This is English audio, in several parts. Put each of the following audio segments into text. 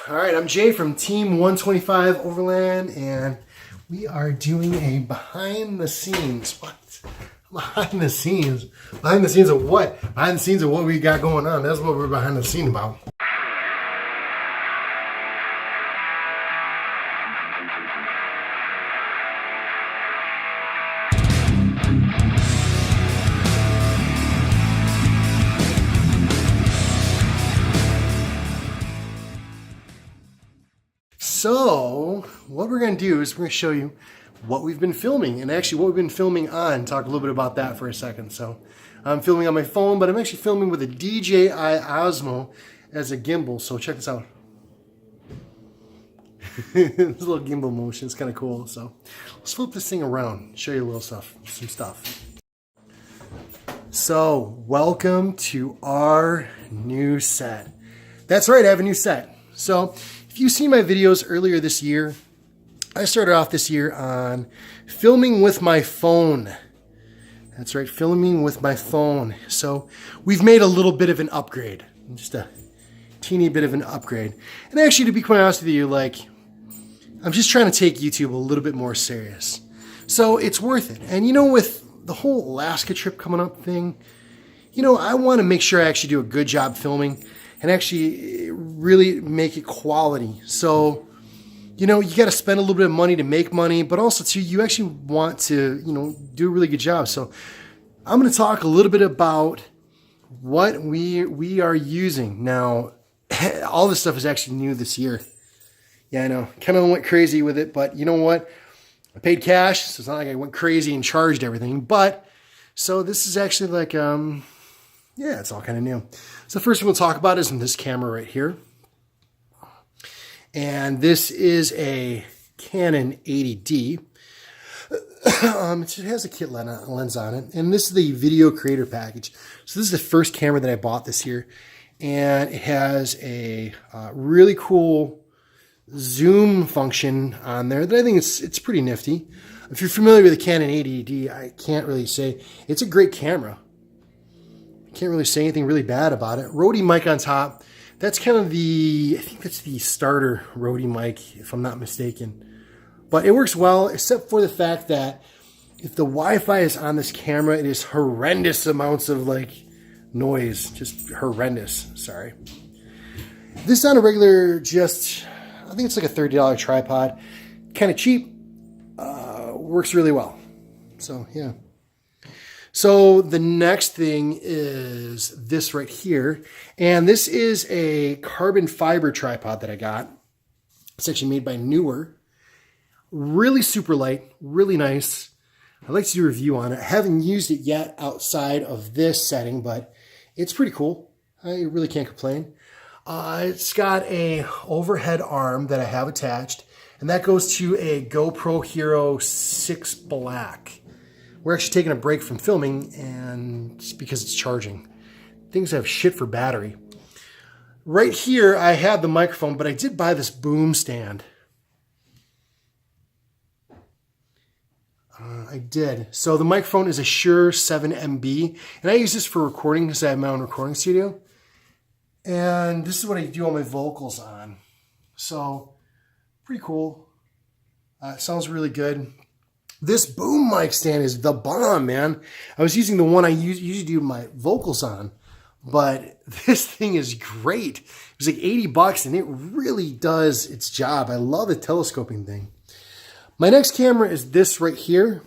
All right, I'm Jay from Team 125 Overland, and we are doing a behind the scenes. What? Behind the scenes? Behind the scenes of what? Behind the scenes of what we got going on. That's what we're behind the scene about. So what we're going to do is we're going to show you what we've been filming, and actually what we've been filming on. Talk a little bit about that for a second. So I'm filming on my phone, but I'm actually filming with a DJI Osmo as a gimbal. So check this out. This little gimbal motion is kind of cool. So let's flip this thing around, show you a little stuff, some stuff. So welcome to our new set. That's right, I have a new set. So if you've seen my videos earlier this year, I started off this year on filming with my phone. That's right, filming with my phone. So we've made a little bit of an upgrade, just a teeny bit of an upgrade. And actually, to be quite honest with you, like, I'm just trying to take YouTube a little bit more serious. So it's worth it. And you know, with the whole Alaska trip coming up thing, you know, I want to make sure I actually do a good job filming and actually really make it quality. So, you know, you got to spend a little bit of money to make money, but also too, you actually want to, you know, do a really good job. So I'm going to talk a little bit about what we are using. Now, all this stuff is actually new this year. Yeah, I know. Kind of went crazy with it, but you know what? I paid cash, so it's not like I went crazy and charged everything. But, so this is actually like, yeah, it's all kind of new. So the first thing we'll talk about is in this camera right here. And this is a Canon 80D. It has a kit lens on it. And this is the video creator package. So this is the first camera that I bought this year. And it has a really cool zoom function on there that I think it's pretty nifty. If you're familiar with the Canon 80D, I can't really say. It's a great camera. Can't really say anything really bad about it. Rode mic on top. That's kind of I think that's the starter Rode mic, if I'm not mistaken. But it works well, except for the fact that if the Wi-Fi is on this camera, it is horrendous amounts of like noise. Just horrendous, sorry. This is on a regular, I think it's like a $30 tripod. Kind of cheap. Works really well. So, yeah. So the next thing is this right here. And this is a carbon fiber tripod that I got. It's actually made by Neewer. Really super light, really nice. I'd like to do a review on it. I haven't used it yet outside of this setting, but it's pretty cool. I really can't complain. It's got a overhead arm that I have attached, and that goes to a GoPro Hero 6 Black. We're actually taking a break from filming, and just because it's charging. Things have shit for battery. Right here, I have the microphone, but I did buy this boom stand. I did. So the microphone is a Shure 7MB, and I use this for recording because I have my own recording studio. And this is what I do all my vocals on. So, pretty cool. It sounds really good. This boom mic stand is the bomb, man. I was using the one I usually do my vocals on, but this thing is great. It was like 80 bucks, and it really does its job. I love the telescoping thing. My next camera is this right here.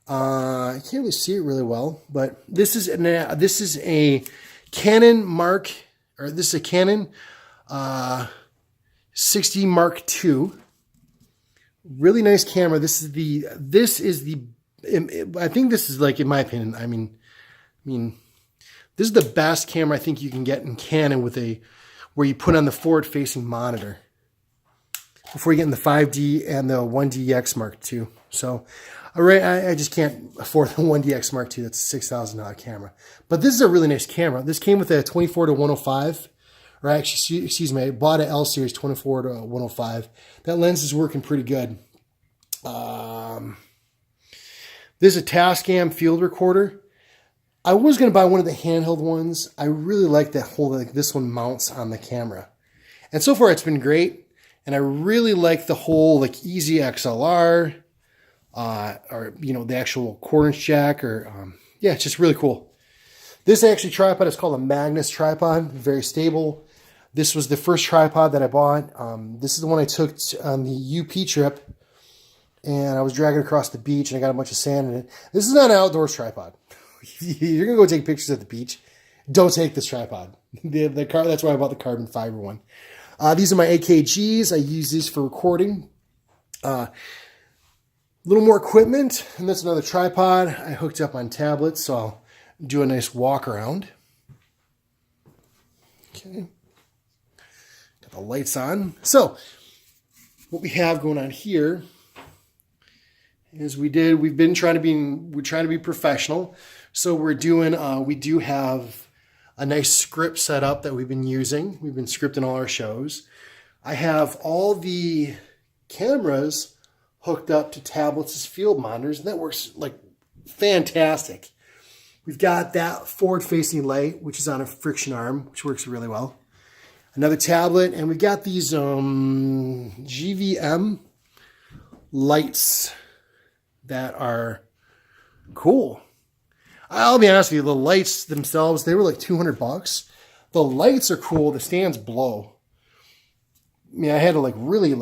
I can't really see it really well, but this is a Canon this is a Canon 60 Mark II. Really nice camera. I think this is like, in my opinion, I mean, this is the best camera I think you can get in Canon where you put on the forward-facing monitor before you get in the 5D and the 1DX Mark II. So, all right, I just can't afford the 1DX Mark II. That's a $6,000 camera. But this is a really nice camera. This came with a 24-105. Or actually, excuse me, I bought an L series 24-105. That lens is working pretty good. This is a Tascam field recorder. I was going to buy one of the handheld ones. I really like that whole, like this one mounts on the camera. And so far it's been great. And I really like the whole like easy XLR, or, you know, the actual quarter-inch jack, or, yeah, it's just really cool. This actually tripod is called a Magnus tripod, very stable. This was the first tripod that I bought. This is the one I took on the UP trip, and I was dragging across the beach, and I got a bunch of sand in it. This is not an outdoors tripod. You're gonna go take pictures at the beach. Don't take this tripod. That's why I bought the carbon fiber one. These are my AKGs. I use these for recording. A little more equipment, and that's another tripod I hooked up on tablets, so I'll do a nice walk around. Okay. Got the lights on. So, what we have going on here is we're trying to be professional. So we do have a nice script set up that we've been using. We've been scripting all our shows. I have all the cameras hooked up to tablets as field monitors, and that works like fantastic. We've got that forward-facing light, which is on a friction arm, which works really well. Another tablet, and we've got these GVM lights that are cool. I'll be honest with you, the lights themselves, they were like $200. The lights are cool. The stands blow. I mean, I had to I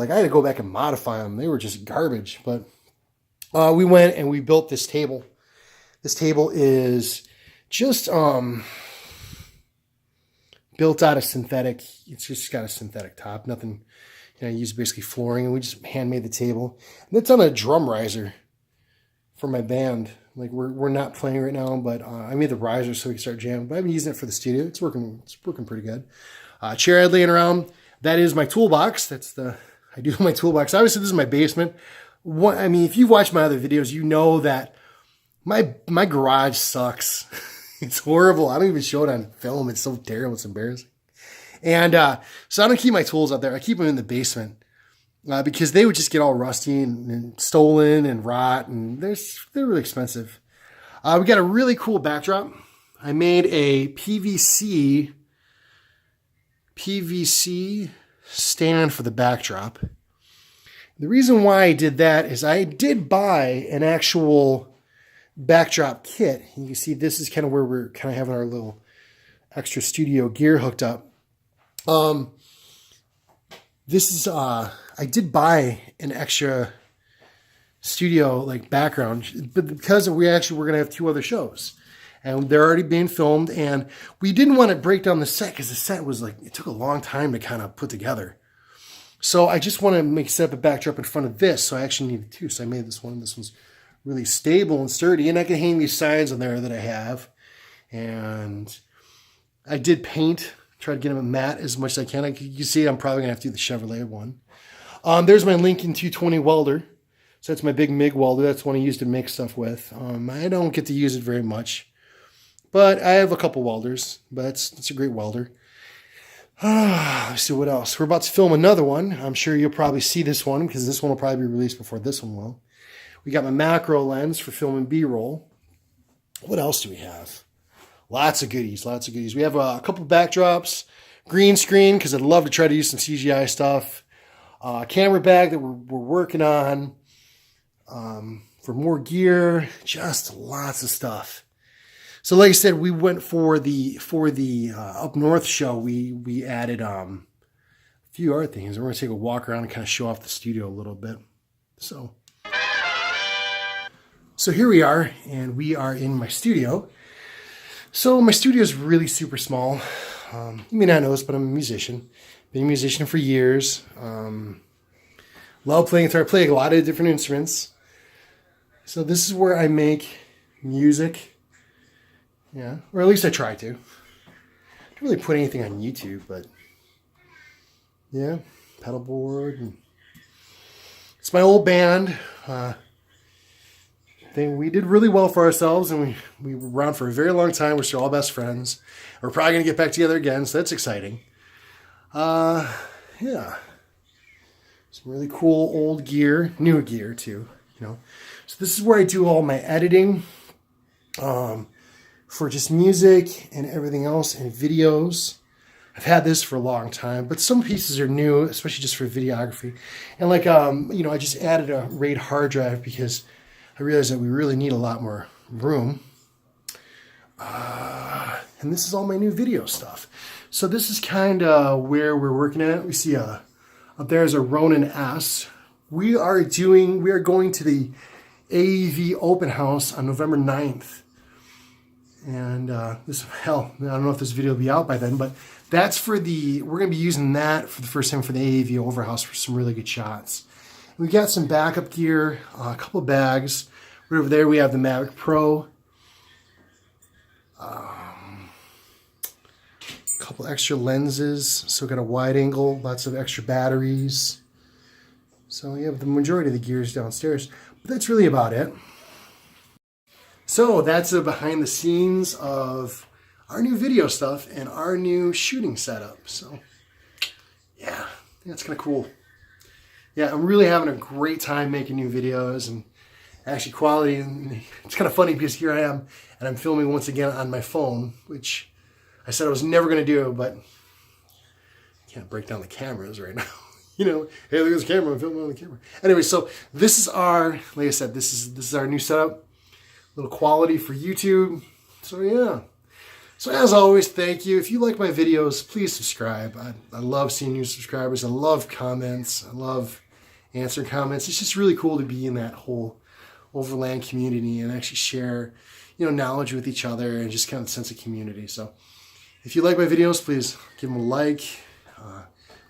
had to go back and modify them. They were just garbage. But we went and we built this table. This table is just built out of synthetic. It's just got a synthetic top. Nothing, I use basically flooring, and we just handmade the table. And it's on a drum riser for my band. Like we're not playing right now, but I made the riser so we can start jamming. But I've been using it for the studio. It's working pretty good. Chair I had laying around. That is my toolbox. I do my toolbox. Obviously, this is my basement. I mean, if you've watched my other videos, you know that my garage sucks. It's horrible. I don't even show it on film. It's so terrible. It's embarrassing. And so I don't keep my tools out there. I keep them in the basement. Because they would just get all rusty and stolen and rot, and they're really expensive. We got a really cool backdrop. I made a PVC stand for the backdrop. The reason why I did that is I did buy an actual backdrop kit. You can see this is kind of where we're kind of having our little extra studio gear hooked up. This is, I did buy an extra studio background, but because we're going to have 2 other shows, and they're already being filmed, and we didn't want to break down the set because the set was it took a long time to kind of put together. So I just want to set up a backdrop in front of this. So I actually needed 2. So I made this one. This one's really stable and sturdy, and I can hang these signs on there that I have. And I did paint. Try to get them matte as much as I can. You see, I'm probably going to have to do the Chevrolet one. There's my Lincoln 220 welder. So that's my big MIG welder. That's one I use to make stuff with. I don't get to use it very much. But I have a couple welders. But it's a great welder. Let's see what else. We're about to film another one. I'm sure you'll probably see this one because this one will probably be released before this one will. We got my macro lens for filming B-roll. What else do we have? Lots of goodies, lots of goodies. We have a couple backdrops, green screen, because I'd love to try to use some CGI stuff. Camera bag that we're working on. For more gear, just lots of stuff. So like I said, we went for the Up North show. We added a few other things. We're going to take a walk around and kind of show off the studio a little bit. So here we are, and we are in my studio. So my studio is really super small. You may not know this, but I'm a musician. Been a musician for years. Love playing guitar. I play a lot of different instruments. So this is where I make music. Yeah, or at least I try to. Don't really put anything on YouTube, but yeah, pedal board. And it's my old band. We did really well for ourselves, and we were around for a very long time. We're still all best friends. We're probably going to get back together again, so that's exciting. Yeah. Some really cool old gear, new gear too, So this is where I do all my editing for just music and everything else and videos. I've had this for a long time, but some pieces are new, especially just for videography. And like, you know, I just added a RAID hard drive because I realized that we really need a lot more room. And this is all my new video stuff. So this is kind of where we're working at. We see up there is a Ronin S. We are going to the AEV open house on November 9th. And I don't know if this video will be out by then, but that's we're going to be using that for the first time for the AEV overhouse for some really good shots. We got some backup gear, a couple of bags. Right over there we have the Mavic Pro. A couple extra lenses, so got a wide angle, lots of extra batteries. So yeah, the majority of the gear is downstairs, but that's really about it. So that's a behind the scenes of our new video stuff and our new shooting setup. So yeah, that's kind of cool. Yeah, I'm really having a great time making new videos and actually quality. And it's kind of funny because here I am and I'm filming once again on my phone, which I said I was never going to do, but I can't break down the cameras right now. You know, hey, look at this camera, I'm filming on the camera. Anyway, so this is our, like I said, this is our new setup. A little quality for YouTube. So yeah. So as always, thank you. If you like my videos, please subscribe. I love seeing new subscribers. I love comments. I love answering comments. It's just really cool to be in that whole Overland community and actually share, you know, knowledge with each other and just kind of a sense of community. So if you like my videos, please give them a like.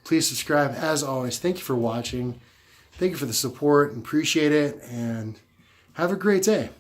Please subscribe. As always, thank you for watching. Thank you for the support. Appreciate it. And have a great day.